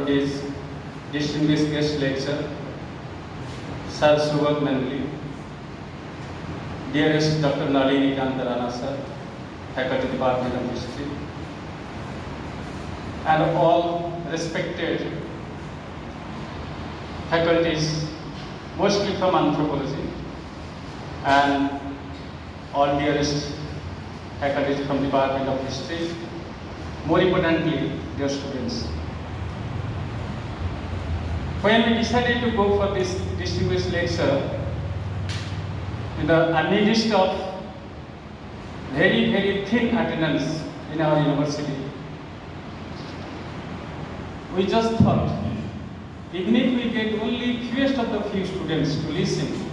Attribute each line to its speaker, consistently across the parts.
Speaker 1: Is distinguished guest lecturer, Sir Subodha Mendaly, dearest Dr. Nalini Kantarana sir, Faculty Department of History, and all respected faculties, mostly from anthropology, and all dearest faculties from Department of History, more importantly, dear students. When we decided to go for this distinguished lecture, in the midst of very thin attendance in our university, we just thought, even if we get only fewest of the few students to listen,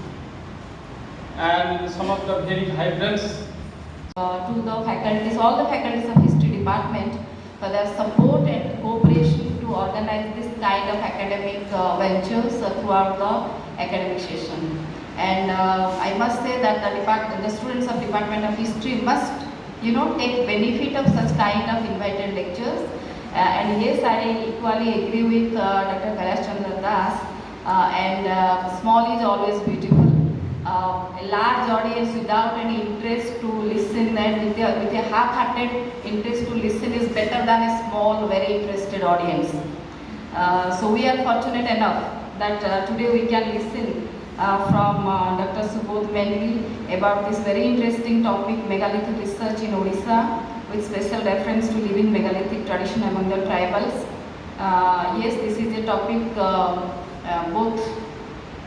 Speaker 1: and some of the very vibrant
Speaker 2: to the faculties, all the faculties of history department for their support and cooperation to organize this kind of academic ventures throughout the academic session. And I must say that the students of Department of History must, take benefit of such kind of invited lectures. And yes, I equally agree with Dr. Kalahandi Das. Small is always beautiful. A large audience without any interest to listen and with a half-hearted interest to listen is better than a small, very interested audience. So we are fortunate enough that today we can listen from Dr. Subodha Mendaly about this very interesting topic, Megalithic research in Odisha, with special reference to living megalithic tradition among the tribals. Yes, this is a topic both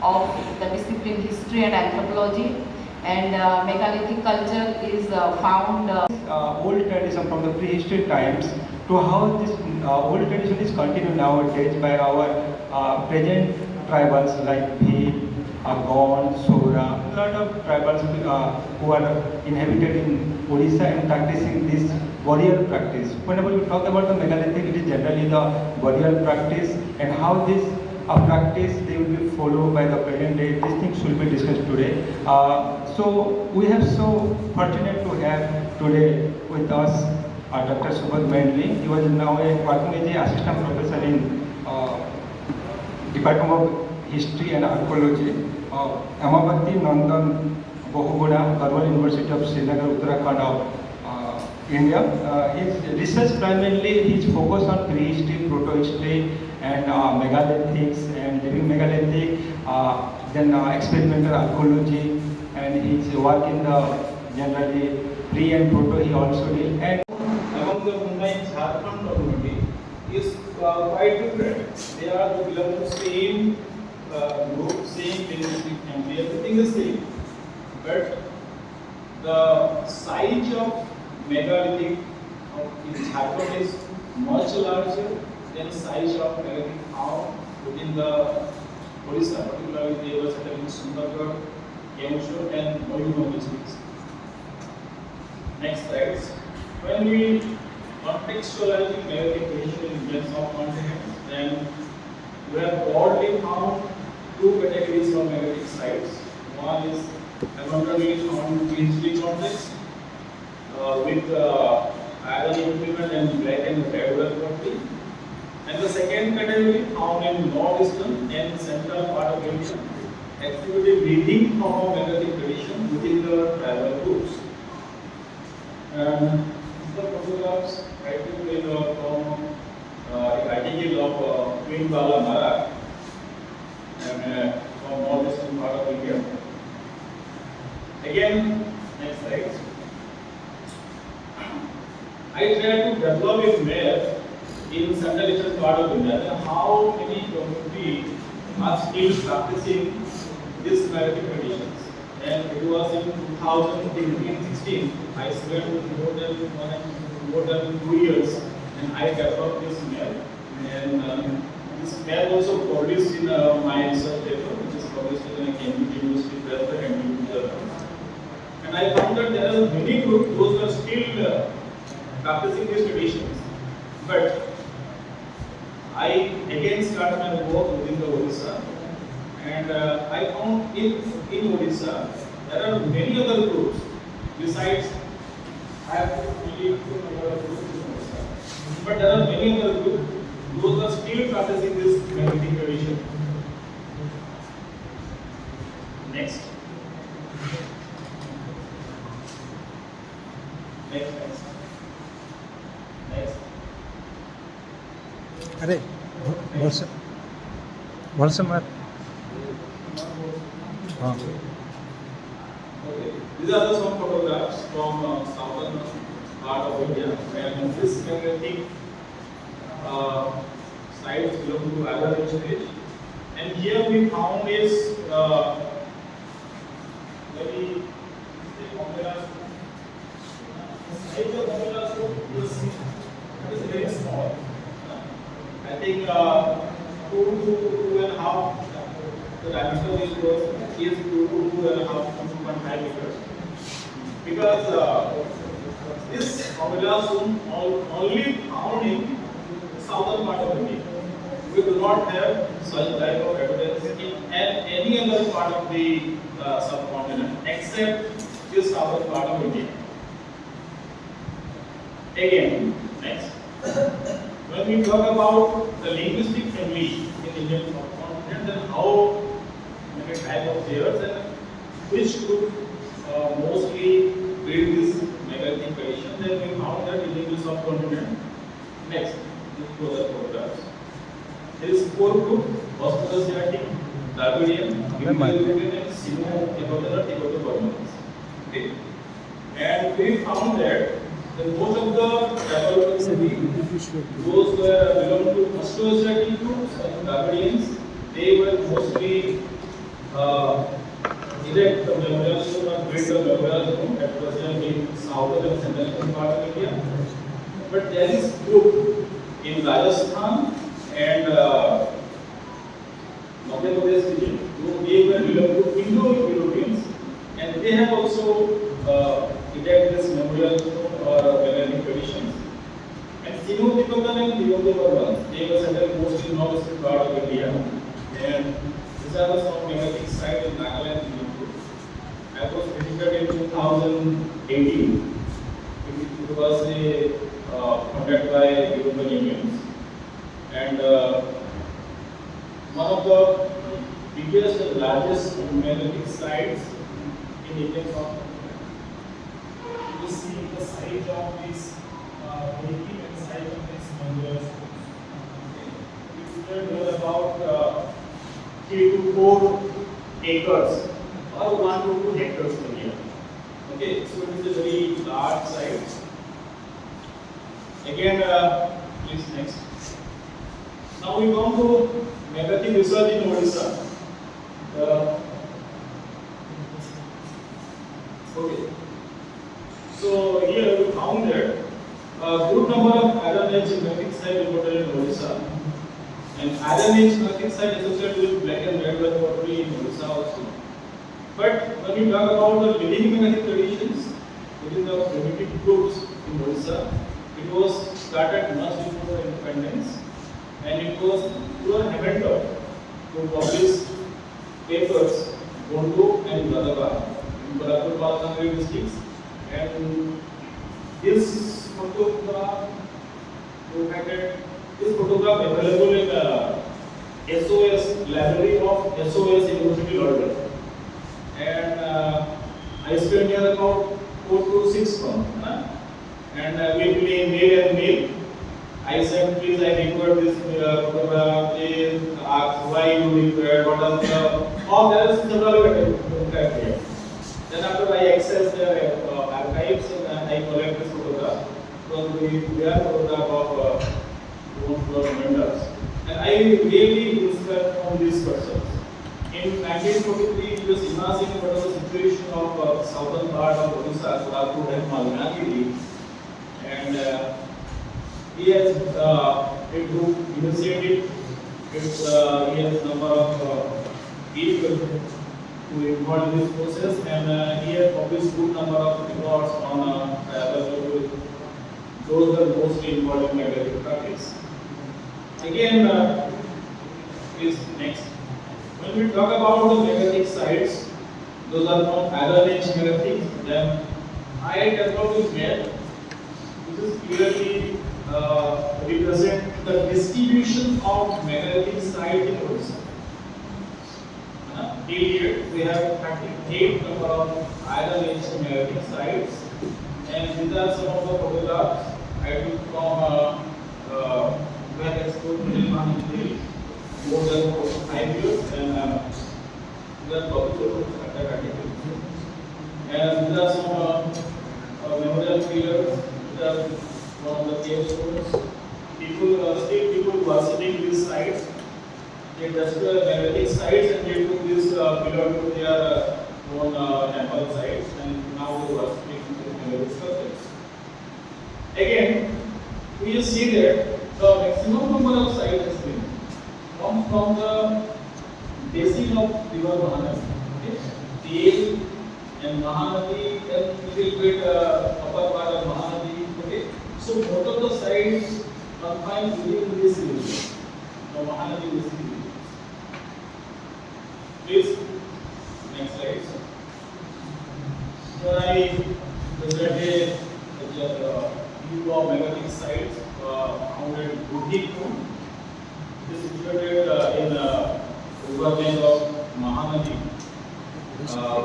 Speaker 2: of the discipline history and anthropology, and megalithic culture is found
Speaker 3: old tradition from the prehistory times to how this old tradition is continued nowadays by our present tribals like Bhil, Agon, Sora, a lot of tribals who are inhabited in Odisha and practicing this burial practice. Whenever we talk about the megalithic, it is generally the burial practice and how this practice they will be followed by the present day. These things will be discussed today. So we have so fortunate to have today with us Dr. Subodha Mendaly. He was now working as an assistant professor in Department of History and Archaeology, Amavati Nandan Bohuguda, Garhwal University of Srinagar, Uttarakhand of India. His research primarily is focused on prehistory, protohistory, and megalithics and living megalithic, then experimental archaeology, and his work in the generally pre and proto he also did. And
Speaker 4: among the Mumbai Jharkhand community is quite different. They are belong to same group, same linguistic family, everything is same. But the size of megalithic in Jharkhand is much larger than the size of megalithic found within the Odisha, particularly they were settled in Sundargarh, Keonjhar and Mayurbhanj districts. Next slide. When we contextualize megalithic tradition in terms of context, then we have broadly found two categories of megalithic sites. One is abundantly found in prehistory context with iron implement and black and red property. And the second category found in northeastern and central part of India, activity breeding from a megalithic tradition within the tribal groups. And the photographs taken from an article of Queen Bala Mara and from northeastern part of India. Again, next slide. I try to develop a map in central eastern part of India, and how many communities are still practicing these megalithic traditions. And it was in 2016, I spent more than 2 years, and I developed this map. And this map also published in my research paper, which is published in Cambridge University Press and Journal. And I found that there are many groups those who are still practicing these traditions. But I again started my work within the Odisha, and I found in Odisha there are many other groups besides. I have to really number of groups in Odisha, but there are many other groups. Those are still practicing this megalithic tradition. Next. Next.
Speaker 5: अरे वर्ष मत हाँ
Speaker 4: Okay. These are some photographs from southern part of India, and this megalithic sites belong to other stage. And here we found is very size of Pomela soup is very small. I think 2 to 2.5. The diameter is 2 to 2.5 to 2.5 meters. Because this Pomela soup only found in southern part of India. We do not have such type of evidence in any other part of the subcontinent except this southern part of India. Again, next. When we talk about the linguistic family in Indian subcontinent, then how many type of layers and which group mostly build this megalithic tradition, then we found that in the subcontinent. Next, let's go to the photographs. There is 4 group: Austrasiatic, Dravidian, Indo-European, and Sino-Tibetan-Burmese. Okay, and we found that most of the tribal communities, those were belong to Austrasiatic groups and Dravidians, they were mostly erect the memorial stone or build the memorial stone that was in southern and central part of India. But there is group in Rajasthan and Madhya Pradesh region who they were belong to Indo-Europeans, and they have also erect this memorial stone or megalithic traditions. And Sino-Tibetan and Tibetan-Burmese, they were settled mostly in northeastern part of India, and these are the some megalithic sites in Nagaland and Manipur. I was visited in 2018. It was conducted by European Unions, and one of the biggest and largest megalithic sites in Indian subcontinent. You see the size of this making and size of this memorial stones. It's spread about 3 to 4 acres or 1 to 2 hectares per year. Okay, so it is a very large site. Again, please next. Now we come to megalithic research in Odisha. Okay. So here we found that a good number of Iron Age megalithic sites reported in Odisha, and Iron Age megalithic sites associated with black and red earth pottery in Odisha also. But when we talk about the living megalithic traditions within the primitive groups in Odisha, it was started much before the independence, and it was pure Hemendor to publish papers Gondu and Gadaba in Balakur districts. And this photograph available in SOS library of SOS University London, and I spent here about 4 to 6 months, and we play mail and mail. I said, please, I required this photograph. Please ask why you required, what are the all there is several criteria. Then after I access the archives and I collect this photograph from the photograph of vendors. And I really inspired from these persons. In 1943, he was imagining what was the situation of southern part of Odisha, Kalahandi and Mendaly, and he has a group initiated. He has a number of people who involved in this process, and he has published good number of reports on those are mostly involved in megalithic practice. Again, is next. When we talk about the megalithic sites, those are from Iron Age megalithic. Then I developed this map, which is clearly represent the distribution of megalithic site in Odisha. Till date, we have 38 number of iron age megalithic sites, and these are some of the photographs I took from where export in more than 5 years, and we are published also under articles. And these are some memorial pillars. These are one of the cave stones. People visiting these sites. They just megalithic sites, and they took this pillar to their own temple sites, and now they worshiping megalithic sculptures. Again, we just see that the maximum number of sites has been comes from the basin of river Mahanadi. Okay? Tail and Mahanadi, then little bit upper part of Mahanadi. Okay? So most of the sites confined within this region. The Mahanadi is region. Please, next slide. Here I presented the view of megalithic sites found in Odisha. This is situated in riverbank of Mahanadi.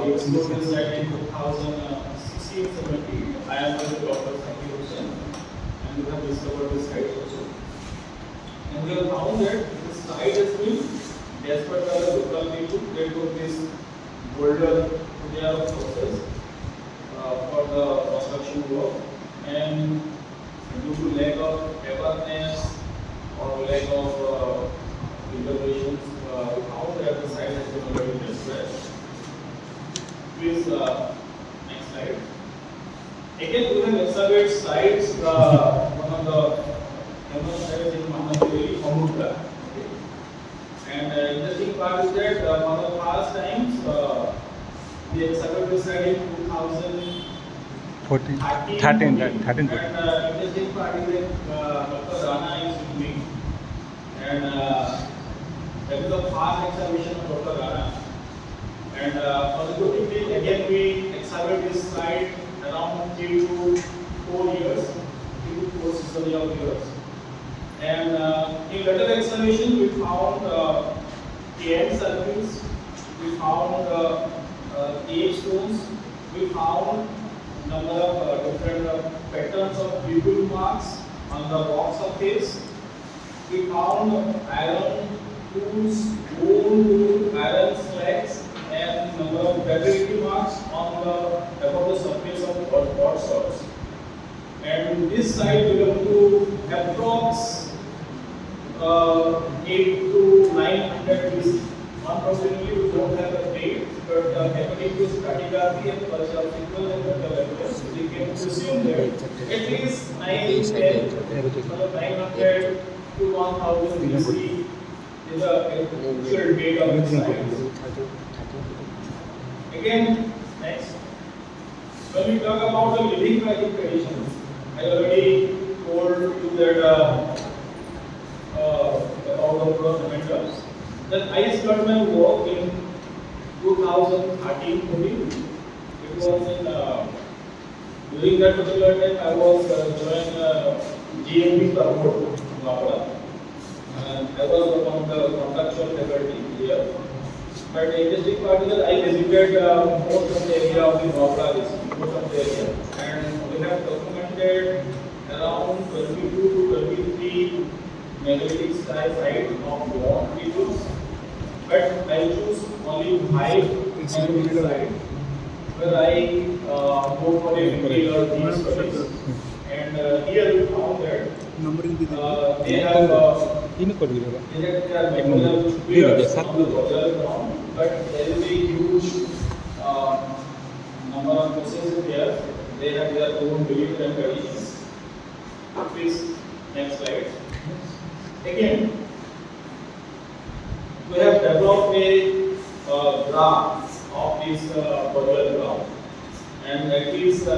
Speaker 4: We explored this site in 2016-17. I am with Dr. Saki Hussain, and we have discovered this site also. And we have found that this site has been desperate by the local people. They took this boulder to their process for the construction work, and due to lack of awareness or lack of interventions, we found that the site has been already desperate. Please, next slide. Again, we have excavated sites. One of the famous sites in Mendaly, Subodha. And interesting part is that for the past times, we excavated site in 2013. And interesting part is that Dr. Rana is with me, and that is the past excavation of Dr. Rana. And consecutively, again, we excavated this site around 3 to 4 years, 3 to 4 seasons of years. And in later excavation, we found KM circles, we found cave stones, we found number of different patterns of pupil marks on the rock surface. We found iron tools, bone tool, iron slacks, and number of fatality marks on the above the surface of hot soils. And this site belongs to approx 8 to 900 BC. Unfortunately, we don't have a date, but according to stratigraphy and perceptual and development, we can assume that at least 900 to 1000 BC is the actual date of the site. Again, next. When we talk about the living magic traditions, I already told you that about the first mentors. Then I started my work in 2013. It was in during that particular time I was joined GMP Support Navada, and I was one of the contractual faculty here. But the interesting part is that I visited most of the area of the Navada district, most of the area, and we have documented around 22 to 23 megalithic sites of war peoples. But I choose only 5 megalithic sites where I go for a regular these studies. And here we found that they have but there is a huge number of places there. They have their own beliefs and traditions. Please, next slide. Again, we have developed a graph of this burial ground, and at least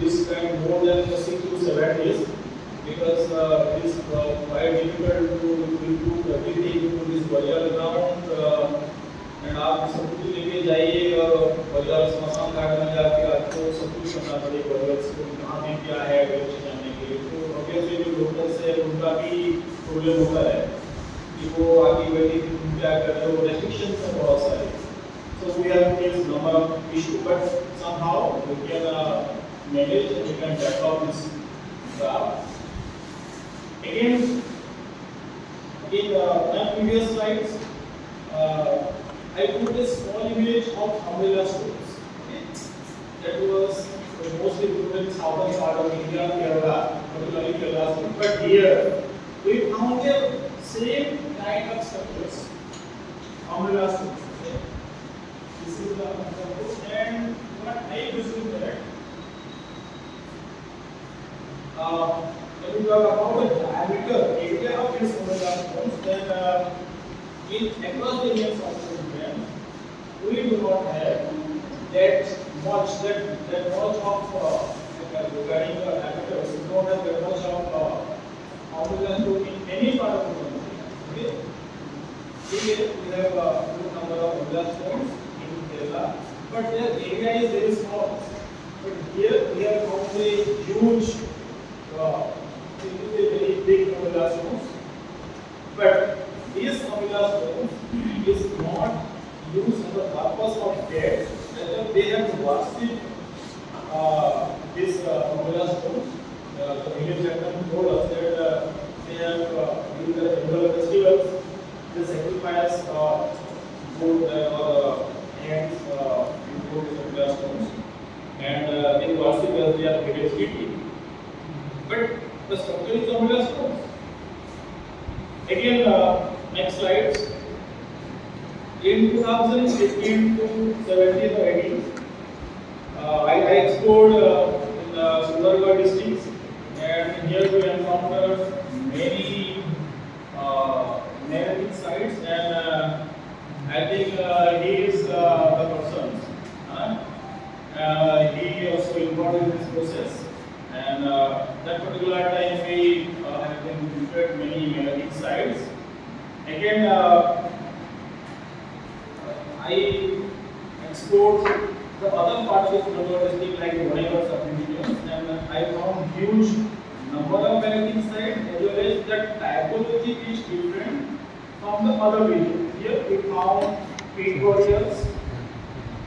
Speaker 4: we spent more than 6 to 7 days because it is quite difficult to include everything into this burial ground. And आप सब कुछ लेके जाइए और बरियाल स्मशान घाट में जाके आपको सब कुछ करना पड़ेगा बरियाल से कहाँ पे क्या है जानने के लिए तो obviously लोकल से उनका भी प्रॉब्लम होता है कि वो आगे बढ़ने की क्या कर रहे हो, रेस्ट्रिक्शंस हैं बहुत सारे. So we have faced number of issues, but somehow we can manage and we can develop this craft. Again, in my previous slides, I put a small image of umbrella stores. Okay? That was mostly grown in southern part of India, Kerala, particularly Kerala. But here, we found the same kind of structures, umbrella stores. Okay? This is the umbrella store, and what I used to do that. When we talk about the diameter area of this umbrella stores, then across the years of the brand, we do not have that much of regarding the diameters. We don't have that much of umbrella store in any part of the country. Okay? Here we have a good number of umbrella stores in Kerala, but their area is very small. But here we have found a huge, very big umbrella stores. But these umbrella stores is not used for the purpose of that. They have washed this umbrella stores. The village captain told us that they have during the annual festivals, they sacrifice goat or ants before the umbrella stores, and they wash it as they are village deity. But the structure is umbrella stores. Again, next slides. In 2015 to 17 or 18, I explored in the Subodha districts, and here we encountered many Megalithic sites, and I think he is the person. He also involved in this process, and that particular time we have been visited many Megalithic sites. Again, I explored the other parts of Subodha district like Odisha subdivisions, and I found huge number of Megalithic sites, as well as the typology is different from the other regions. Here we found peat warriors.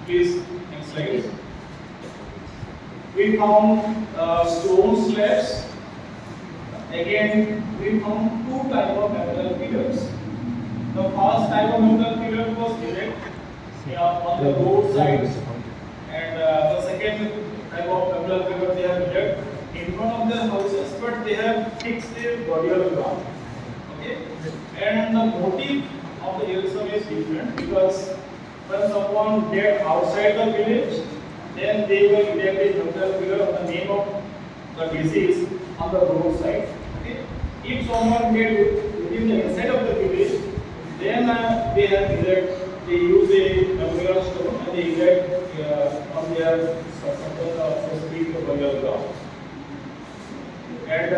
Speaker 4: Please, next slide. We found stone slabs. Again, we found two types of metal pillars. The first type of metal pillar was erect on the road sides, and the second type of metal pillar they have erect in front of their houses, but they have fixed their body on the ground. Okay, and the motive of the erection is different, because when someone dead outside the village, then they will erect a metal pillar on the name of the disease on the roadside. Okay, if someone dead within the inside of the village, then they use a burial stone and they erect on their so speak the burial ground. And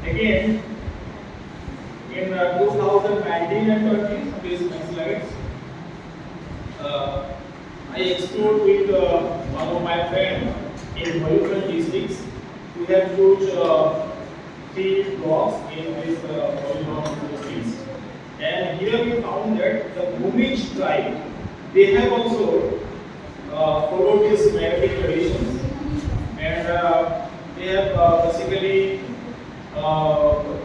Speaker 4: again, in 2019 and 20, please next slides. I explored with one of my friends in Megalithic districts. We have huge 3 blocks in this districts. And here we found that the Bhumij tribe, they have also followed these Megalithic traditions, and they have basically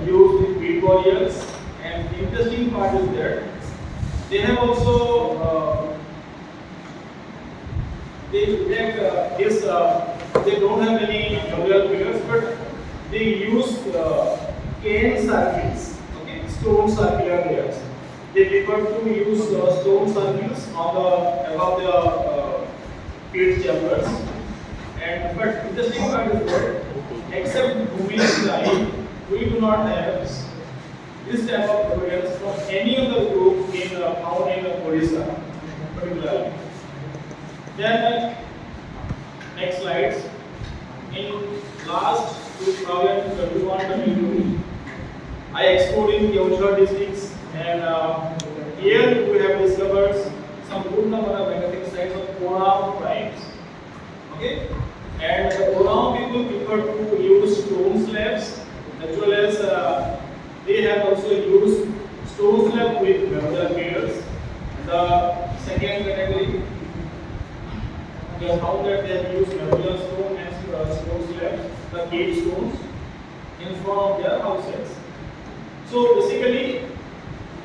Speaker 4: used the peat warriors. And the interesting part is that they have also they don't have any burial pillars, but they use cane circles. Stone circular layers. They prefer to use stone circles on the above the peat chambers. And but interesting part is that except Bhumij tribe, we do not have this type of evidence from any other group in found in Odisha, particularly. Then next slides. In last 2021-22. I explored in the Odisha districts, and here we have discovered some good number of Megalithic sites of Odisha tribes. Okay, and the Odisha people prefer to use stone slabs as well as they have also used stone slab with memorial pillars. The second category, we have found that they have used memorial stone and stone slabs, the cave stones, in front of their houses. So basically,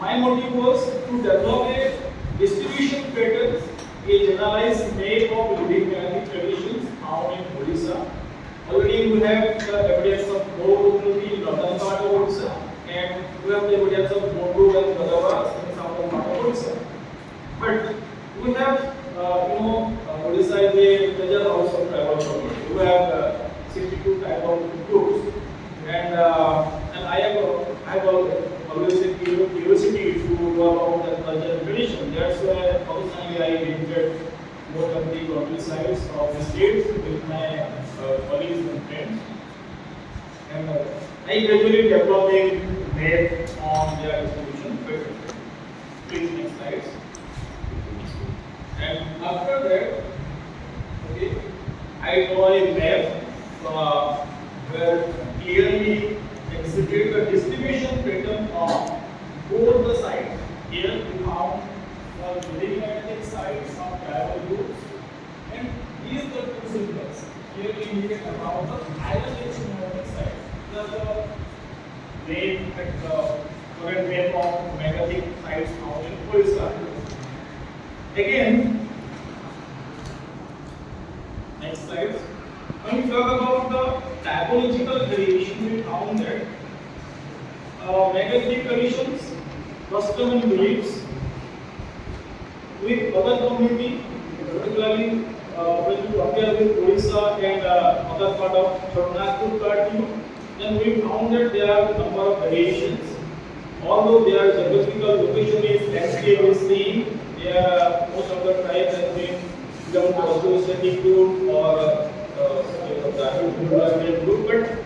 Speaker 4: my motive was to develop a distribution pattern, a generalized map of living Megalithic traditions found in Odisha. Already we have the evidence of Bo community in northern part of Odisha, and we have the evidence of Bodu and Gadavas in southern part of Odisha. But we have, Odisha is a treasure house of tribal community. We have 62 tribal groups, and I have always a curiosity to know about the culture and tradition. That's why personally I visited most of the countrysides of the states with my colleagues and friends. And I gradually developed a map on their distribution pattern. Please next slides. And after that, okay, I draw a map where clearly exhibit the distribution pattern of both the sides. Here we found the living Megalithic sites of tribal groups, and these are the two symbols clearly indicate about the island Megalithic sites. These are the main current map of Megalithic sites found in Odisha. Again, next slide. When we talk about the typological variation, we found that Megalithic traditions, custom and beliefs with other community, particularly when you compare with Odisha and other part of Chhattisgarh part, then we found that there are a number of variations. Although their geographical location is landscape is same, most of the tribes have been belong to Ostrogothic group or Dravidian group, but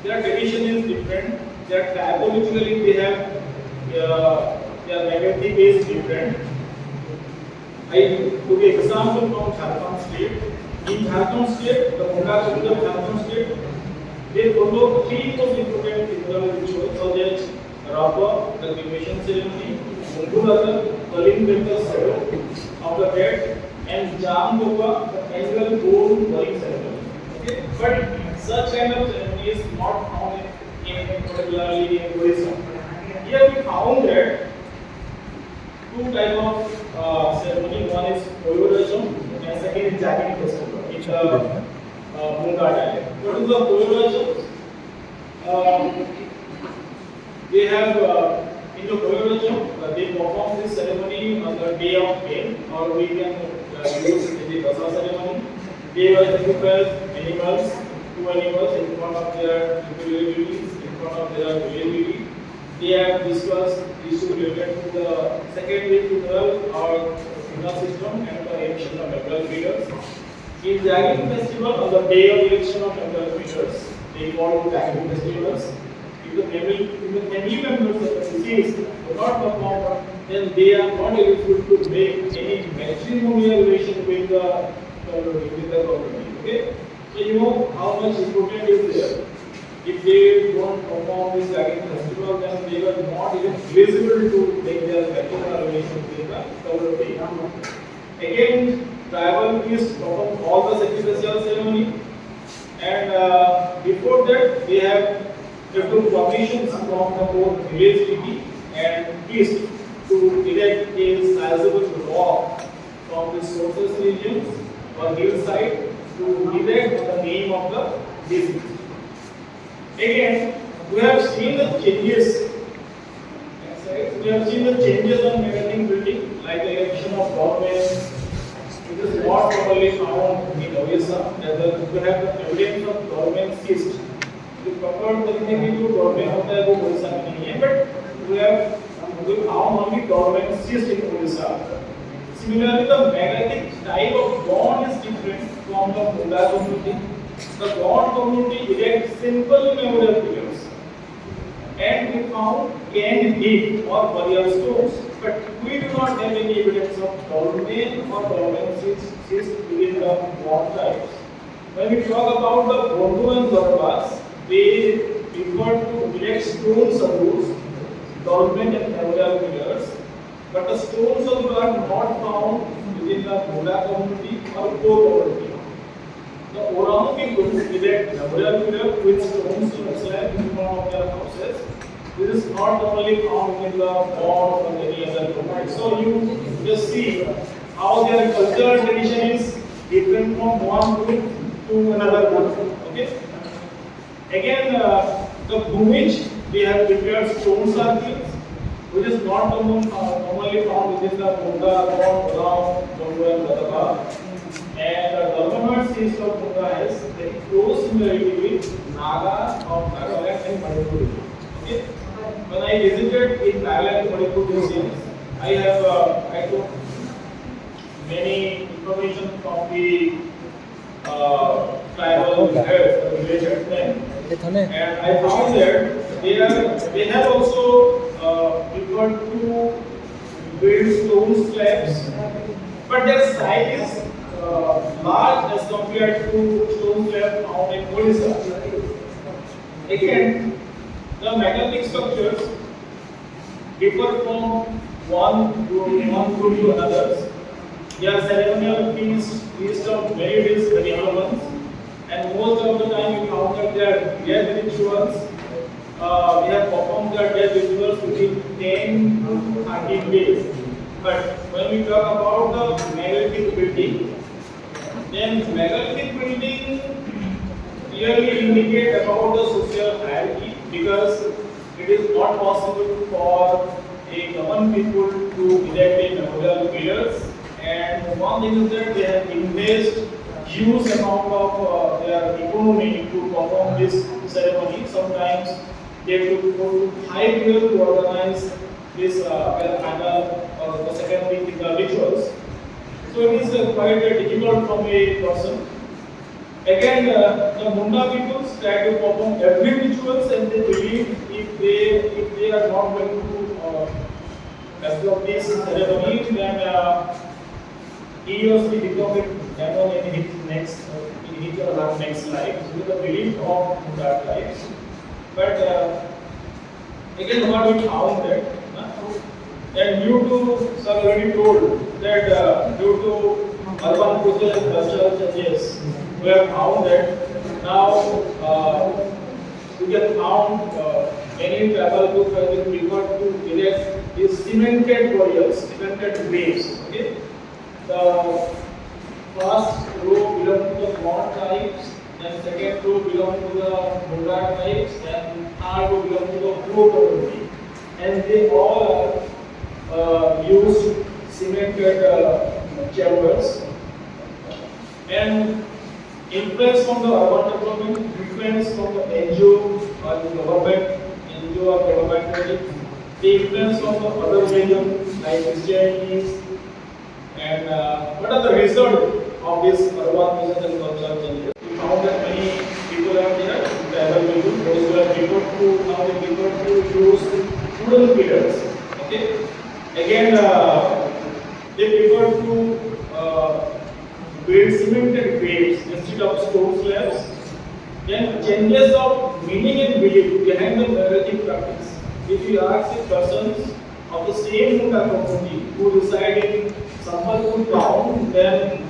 Speaker 4: their tradition is different. Their typologically they have their Megalithic is different. I took an example from Jharkhand state. In Jharkhand state, the Munda community of Jharkhand state, they follow three most important economic rituals such as Rapa, the cremation ceremony, Mundulaga, Kalim ceremony of the dead, and Jam Gopa, the annual gold burning ceremony. Okay? But such kind of ceremony is not found in particularly in Odisha. Here we found that two types of ceremony. One is Koyorajam and second is Jagging festival. It's the Munda dialect. What is the Koyorajam? They have in the Koyorajam, they perform this ceremony on the day of pain, or we can use it in the Dasa ceremony. They sacrifice animals, two animals in front of their deities, in front of their deity. They have discussed issues related to the secondary funeral or funeral system and the election of memorial figures. In Jagging festival, on the day of election of memorial figures, they call Jagging festivals. If the family members of the deceased do not perform, then they are not able to make any matrimonial relation with the community. Okay? So you know how much important is there. If they don't perform this Jagging festival, then they are not even eligible to make their matrimonial relation with the community. Again, tribal priests perform all the sacrificial ceremony, and before that they have took permissions from the both village deity and priest to erect a sizable rock from the sources regions or hillside to erect the name of the deceased. Again, we have seen the changes. We have seen the changes on Megalithic building, like the erection of government. It is not properly found in Odisha. We have the evidence of government ceased. Proper करने जो government होता है वो ओडिशा में नहीं है, but we found only government ceased in Odisha. Similarly, the Megalithic type of bond is different from the Munda community. The bond community erects simple memorial pillars, and we found canned heap or burial stones, but we do not have any evidence of government or government ceased within the bond types. When we talk about the Bondu and Garvas, they refer to erect stone saroors, government and memorial pillars, but the stone saroors are not found within the Munda community or core community. The Orang people erect memorial pillar with stone slab in front of their houses. This is not normally found in the Bond or any other community. So you just see how their cultural tradition is different from one group to another group. Okay. Again, the Bhumij, we have prepared stone circles, which is not normally found within the Munda, Bond, Orang, Bongo, and Ladakh. And the government system of Munda has very close similarity with Naga of Nagaland and Manipur. Okay. When I visited in Thailand, Manipur museums, I took many information from the tribal heads, the village headsmen, and I found that they have also preferred to build stone slabs, but their size is large as compared to stone slabs found in Odisha. Again, the megalithic structures differ from one group to another. Their ceremonial feast of many days, many elements, and most of the time we found that their death rituals, we have performed their death rituals within 10 to 13 days. But when we talk about the megalithic building, then megalithic building clearly indicate about the social hierarchy, because it is not possible for a common people to erect a memorial pillars. And one thing is that they have invested huge amount of their economy to perform this ceremony. Sometimes they have to go to high level to organize this final or the secondary rituals. So it is quite difficult from a person. Again, the Munda people try to perform every rituals, and they believe if they are not going to absorb this ceremony, then he or she become a demon in his or her next life. So the belief of that life. But again, what we found that due to, sir already told that due to urban social and cultural changes, we have found that now we have found many tribal groups have been preferred to erect these cemented warriors, cemented graves. Okay? The first row belong to the Mon tribes, then second row belong to the Munda tribes, and third row belong to the Pro community. And they all use cemented chambers. And influence from the urban development, influence from the NGO or the government, NGO or government projects, the influence from the other religions like Christianity. And what are the results of this urban business and cultural changes? We found that many people are there, tribal people, those who are preferred to, now they prefer to use wooden pillars. Okay? Again, they prefer to build cemented graves instead of stone slabs. Then changes of meaning and belief behind the megalithic practice. If you ask a persons of the same Munda community who reside in Sambalpur town, then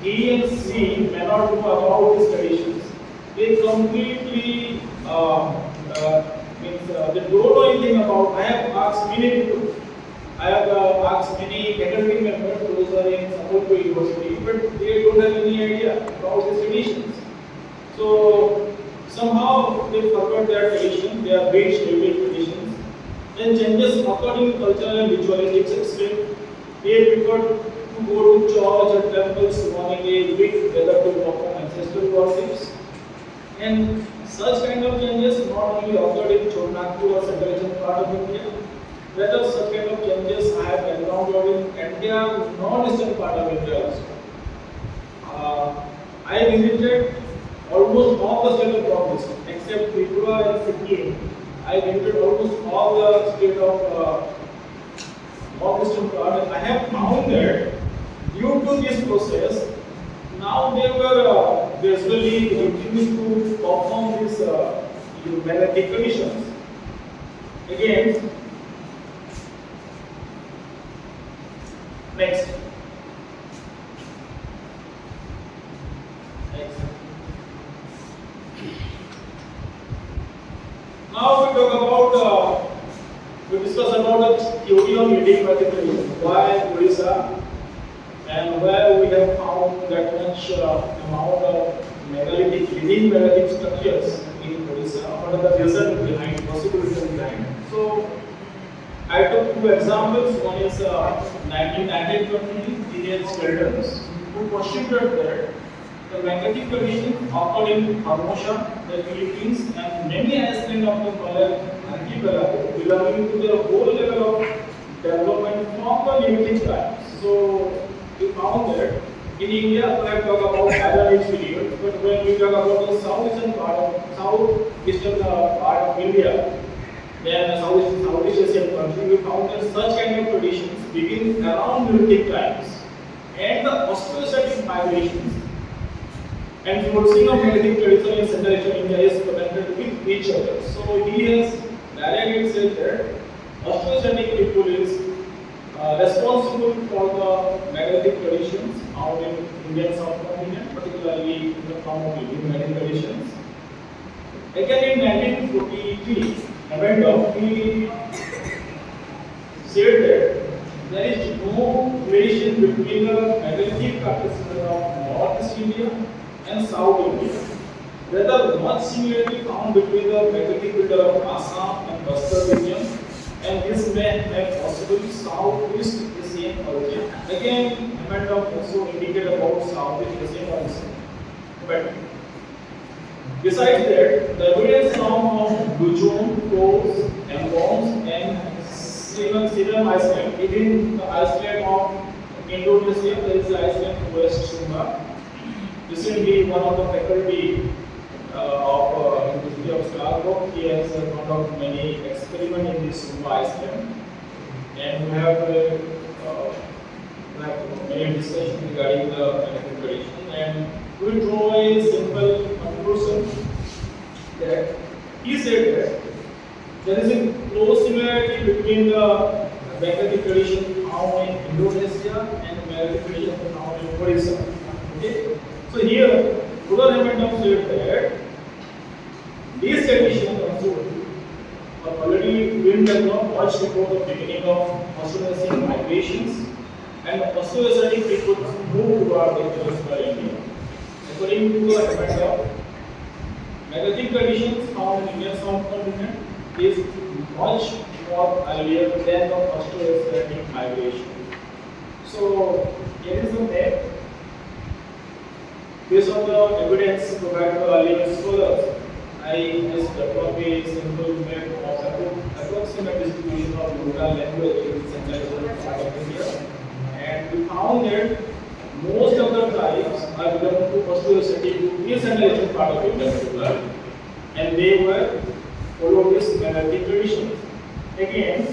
Speaker 4: he and she may not know about these traditions. They completely they don't know anything about. I have asked many people. I have asked many academic members who are in Subodha University, but they don't have any idea about these traditions. So somehow they forgot their tradition, their rich heritage traditions. Then changes according to cultural and ritualistic extent. They prefer to go to church or temples morning a week whether to perform ancestral worships. And such kind of changes not only occurred in Chornagpur or central part of India, rather such kind of changes I have encountered in India, non-eastern part of India also. I visited almost all the state of Northeast except Tripura and Sikkim. I visited almost all the state of Northeastern part, and I have found that due to this process, now they were gradually continuing to perform these magnetic conditions. Again, next. Next. Now we talk about, we discuss about the theory of medieval why Odisha and where we have found that much amount of megalithic, living megalithic structures in Odisha. What are the reasons behind, possible reasons behind? So I took two examples. One is 1920 teenage skeletons who postulated that the megalithic condition occurred in Formosa, the Philippines, and many islands of the Malay archipelago belonging to the whole level of development from the Neolithic times. So we found that in India we have talked about Iron Age period, but when we talk about the southeastern part of India, then Southeast Asian country, we found that such kind of traditions begin around Neolithic times, and the Austroasiatic migrations and forcing of Megalithic tradition in Central Asian India is connected with each other. So he has directly said that Austroasiatic people is responsible for the megalithic traditions found in Indian subcontinent, particularly in the form of living megalithic traditions. Again, in 1943, he said that there is no relation between the megalithic practices of Northeast India and South India. Rather, much similarity found between the megalithic builder of Assam and Bastar region, and this may have possibly Southeast Asian origin. Again, Amanda also indicated about Southeast Asian origin. But besides that, the evidence found of Luzon, Coast, Ambons, and Ceylon Iceland. Within the Iceland of Indonesia, there is the Iceland West Sumba. Recently, one of the faculty of University of Chicago, he has found out many experiments in this Sumba Iceland, and we have many discussions regarding the megalithic tradition, and we draw a simple conclusion that he said that there is a close similarity between the megalithic tradition found in Indonesia and the megalithic tradition found in Odisha. Okay? So here, Rural Hamilton said that these traditions also are already been developed much before the beginning of Austrasian migrations, and Austroasiatic people moved toward the coastal India. According to the Hamilton, megalithic traditions found in Indian subcontinent is much more earlier than the Austroasiatic migration. So here is the map. Based on the evidence provided by earlier scholars, I just developed a simple map of approximate distribution of local language in Central part of India, and we found that most of the tribes are belong to Austroasiatic to Central part of India, and they were follow this megalithic tradition. Again,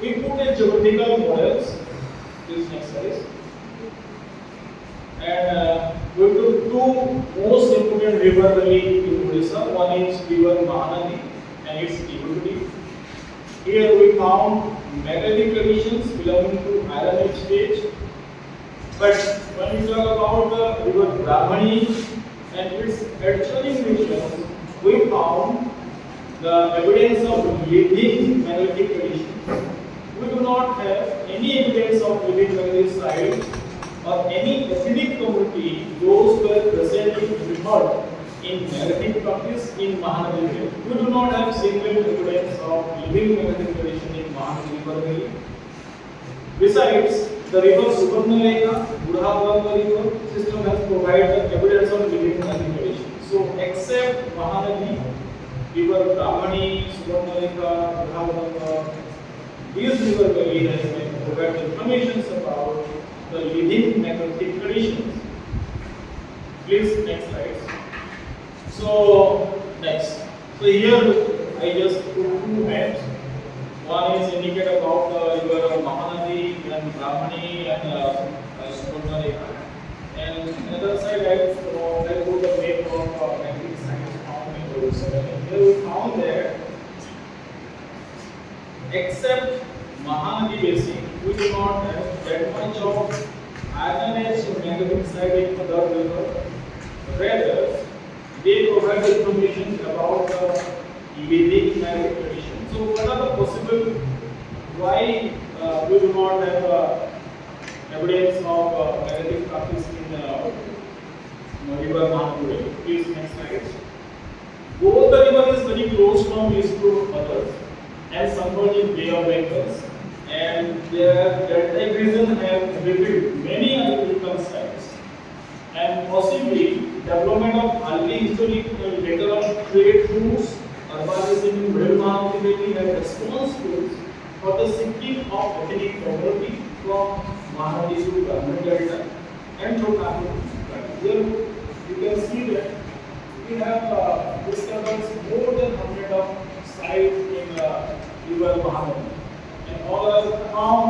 Speaker 4: we put a geographical models. This next slide. And we took two most important river valley in Odisha. One is river Mahanadi and its tributary. Here we found megalithic traditions belonging to Iron Age stage. But when we talk about the river Brahmani and its adjoining regions, we found the evidence of living megalithic traditions. We do not have any evidence of living megalithic sites or any ethnic community. Those were presently referred in megalithic practice in Mahanadi Valley. We do not have single evidence of living megalithic tradition in Mahanadi Valley. Besides, the river Subodha, Budhavanga river system has provided evidence of living megalithic tradition. So, except Mahanadi, river Brahmani, Subodha, Budhavanga, these river valley has been provided information about the living megalithic traditions. Please, next slide. So, next. So, here I just put two maps. One is indicated about the river of Mahanadi and Brahmani and Subodha. And another side I put the map of magnetic science found in Odisha. Here we found that except Mahanadi Basin, we do not have that much of iron-rich megalithic site in other river. Rather, they provide information about the Vedic megalithic tradition. So, what are the possible why we do not have evidence of megalithic practice in river Mahanadi? Please next slide. Both the river is very close from east to others and submerged in Bay of Bengals, and their deltaic region have revealed many archaeological sites, and possibly development of early historic later on trade routes, urbanization in Middle Mahanadi and responsible for the sinking of ethnic poverty from Mahanadi to Brahman Delta and through Kalahandi. Here you can see that we have discovered more than 100 of sites in river Mahanadi, and all are found